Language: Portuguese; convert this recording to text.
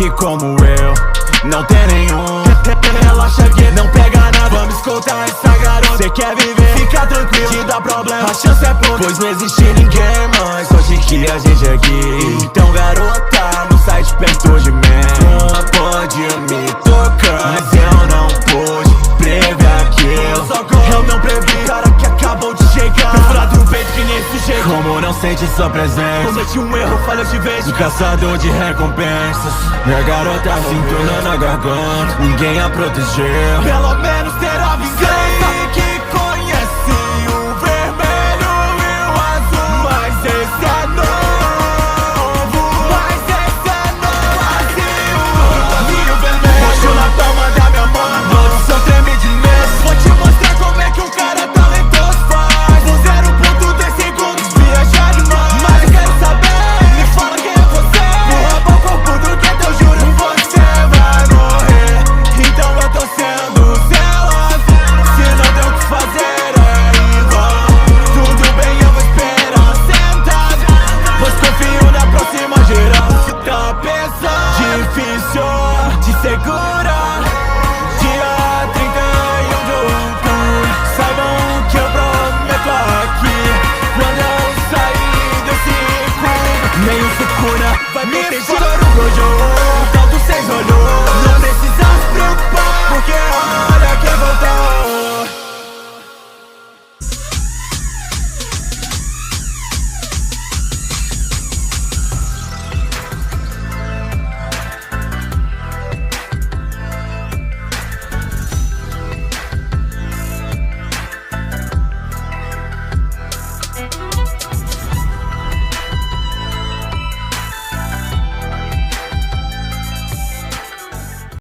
que como eu não tem nenhum. Relaxa que não pega nada, vamos escutar essa garota. Cê quer viver, fica tranquilo, te dá problema, a chance é pouca, pois não existe ninguém mais hoje que a gente aqui. Então garota, não sai de perto de mim. Tu pode me tocar, mas eu não pude prever aquilo. Eu não previ, cara que acabou de chegar. Perfurado no peito que nem sujeito. Como não sente sua presença, cometi um erro, falha de vez. O caçador de recompensas, minha garota cinturando na garganta, ninguém a protegeu. Pelo menos terá vingança.